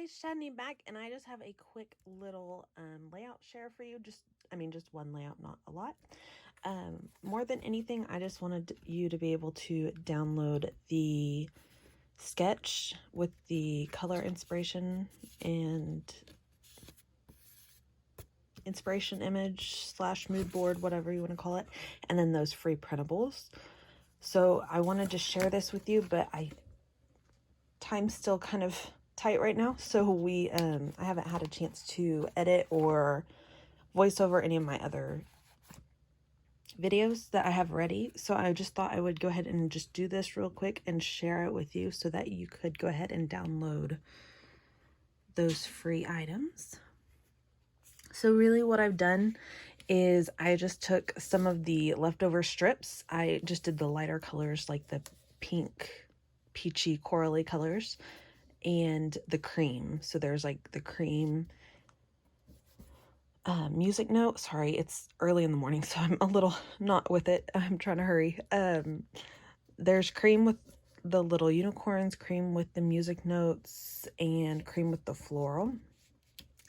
guys, Shani back, and I just have a quick little layout share for you. Just one layout, not a lot. More than anything, I just wanted you to be able to download the sketch with the color inspiration and inspiration image / mood board, whatever you want to call it, and then those free printables. So I wanted to share this with you, but time's still kind of tight right now, so I haven't had a chance to edit or voice over any of my other videos that I have ready. So I just thought I would go ahead and just do this real quick and share it with you so that you could go ahead and download those free items. So really what I've done is I just took some of the leftover strips. I just did the lighter colors, like the pink, peachy, corally colors, and the cream. So there's like the cream music note. Sorry, it's early in the morning, so I'm a little not with it. I'm trying to hurry. There's cream with the little unicorns, cream with the music notes, and cream with the floral.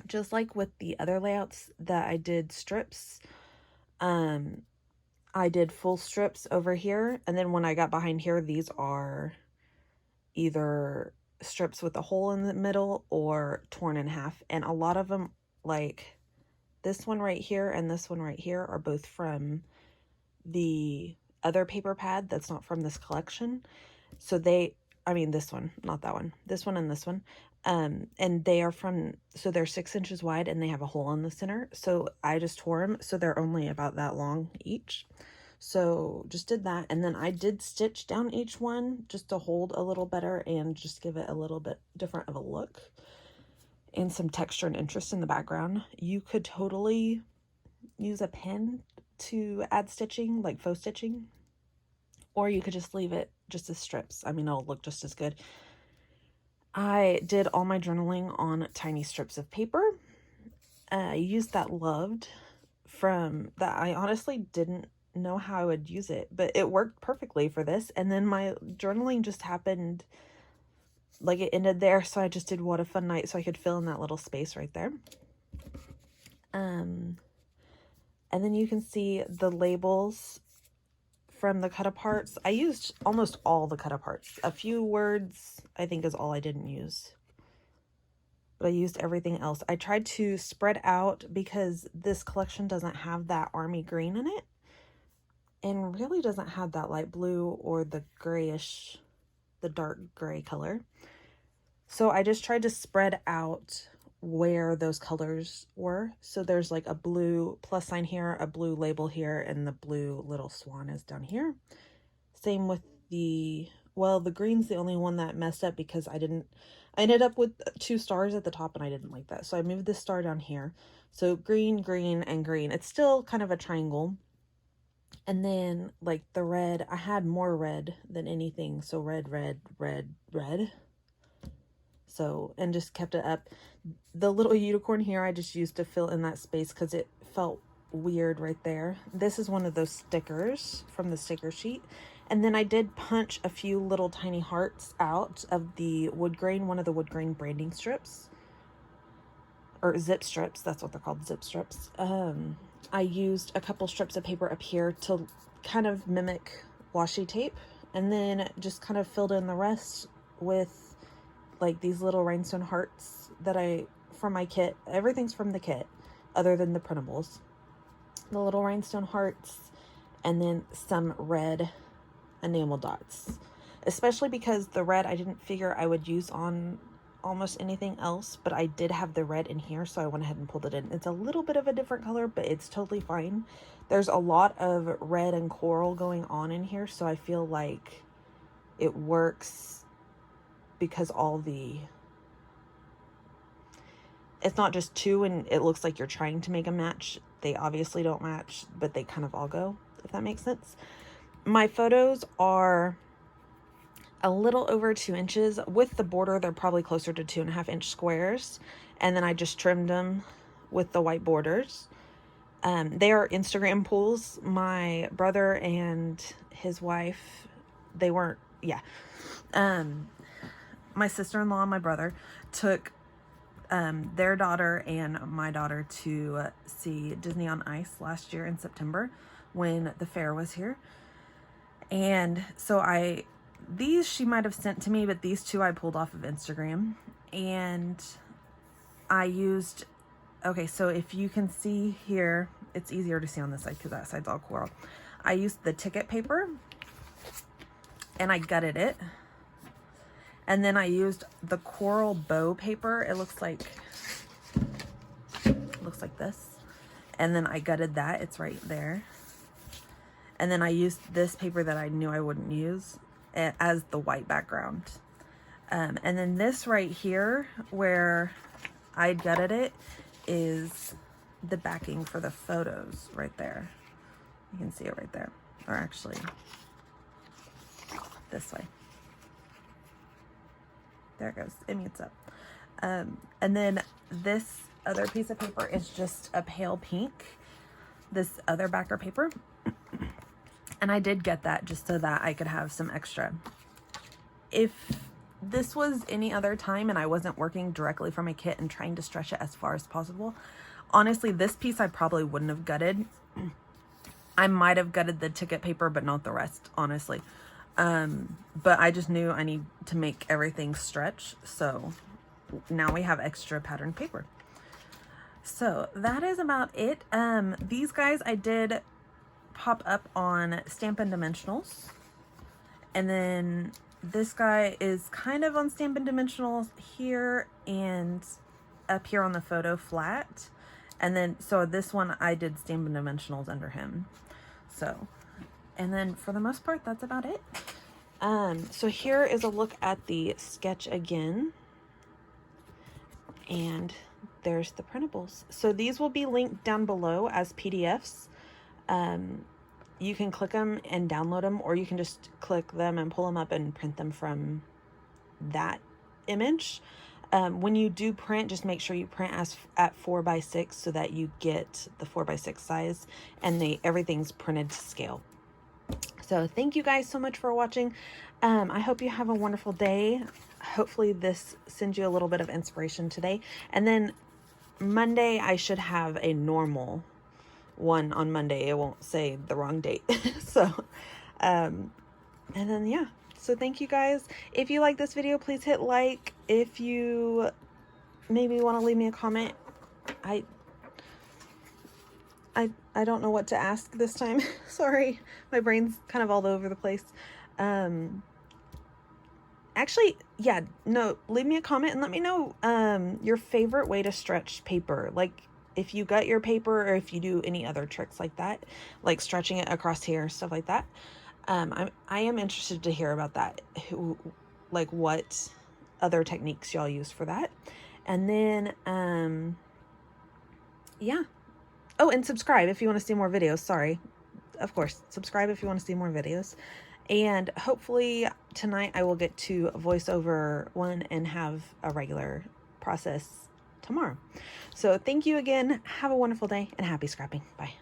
Just like with the other layouts that I did strips, I did full strips over here, and then when I got behind here, these are either strips with a hole in the middle or torn in half. And a lot of them, like this one right here and this one right here, are both from the other paper pad that's not from this collection. So this one, not that one, this one and this one. And they are so they're 6 inches wide and they have a hole in the center. So I just tore them, so they're only about that long each. So just did that, and then I did stitch down each one just to hold a little better and just give it a little bit different of a look and some texture and interest in the background. You could totally use a pen to add stitching, like faux stitching, or you could just leave it just as strips. I mean, it'll look just as good. I did all my journaling on tiny strips of paper. I used that Loved from that. I honestly didn't know how I would use it, but it worked perfectly for this. And then my journaling just happened, like it ended there, so I just did What a Fun Night so I could fill in that little space right there. And then you can see the labels from the Cutaparts. I used almost all the Cutaparts. A few words I think is all I didn't use, but I used everything else. I tried to spread out because this collection doesn't have that army green in it, and really doesn't have that light blue or the grayish, the dark gray color. So I just tried to spread out where those colors were. So there's like a blue plus sign here, a blue label here, and the blue little swan is down here. Same with the green's the only one that messed up because I ended up with 2 stars at the top and I didn't like that. So I moved this star down here. So green, green, and green. It's still kind of a triangle. And then like the red, I had more red than anything. So red, red, red, red. So, and just kept it up. The little unicorn here, I just used to fill in that space because it felt weird right there. This is one of those stickers from the sticker sheet. And then I did punch a few little tiny hearts out of the wood grain, one of the wood grain branding strips. Or zip strips, that's what they're called, zip strips. I used a couple strips of paper up here to kind of mimic washi tape, and then just kind of filled in the rest with like these little rhinestone hearts that from my kit. Everything's from the kit other than the printables. The little rhinestone hearts, and then some red enamel dots, especially because the red I didn't figure I would use on almost anything else, but I did have the red in here, so I went ahead and pulled it in. It's a little bit of a different color, but it's totally fine. There's a lot of red and coral going on in here, so I feel like it works because it's not just 2 and it looks like you're trying to make a match. They obviously don't match, but they kind of all go, if that makes sense. My photos are a little over 2 inches. With the border, they're probably closer to 2.5-inch squares. And then I just trimmed them with the white borders. They are Instagram pulls. My brother and his wife, they weren't, yeah. My sister-in-law and my brother took their daughter and my daughter to see Disney on Ice last year in September when the fair was here. And so these she might have sent to me, but these two I pulled off of Instagram. And I used, okay, so if you can see here, it's easier to see on this side because that side's all coral. I used the ticket paper and I gutted it. And then I used the coral bow paper. It looks like this. And then I gutted that. It's right there. And then I used this paper that I knew I wouldn't use as the white background. And then this right here where I gutted it is the backing for the photos right there. You can see it right there. Or actually, this way. There it goes. It meets up. And then this other piece of paper is just a pale pink. This other backer paper. And I did get that just so that I could have some extra. If this was any other time and I wasn't working directly from a kit and trying to stretch it as far as possible, honestly, this piece I probably wouldn't have gutted. I might have gutted the ticket paper, but not the rest, honestly. But I just knew I need to make everything stretch. So now we have extra patterned paper. So that is about it. These guys I did pop up on Stampin' Dimensionals. And then this guy is kind of on Stampin' Dimensionals here and up here on the photo flat. And then, so this one I did Stampin' Dimensionals under him. So, and then for the most part, that's about it. So here is a look at the sketch again. And there's the printables. So these will be linked down below as PDFs. You can click them and download them, or you can just click them and pull them up and print them from that image. When you do print, just make sure you print at 4x6 so that you get the 4x6 size, and everything's printed to scale. So thank you guys so much for watching. I hope you have a wonderful day. Hopefully this sends you a little bit of inspiration today. And then Monday, I should have a normal one on Monday. It won't say the wrong date. So, and then, yeah. So thank you guys. If you like this video, please hit like. If you maybe want to leave me a comment, I don't know what to ask this time. Sorry, my brain's kind of all over the place. Actually, yeah, no, leave me a comment and let me know your favorite way to stretch paper. Like if you gut your paper or if you do any other tricks like that, like stretching it across here, stuff like that. I am interested to hear about that. Like what other techniques y'all use for that. And then, yeah. Oh, and subscribe if you want to see more videos. Sorry. Of course, subscribe if you want to see more videos. And hopefully tonight I will get to voice over one and have a regular process tomorrow. So thank you again. Have a wonderful day and happy scrapping. Bye.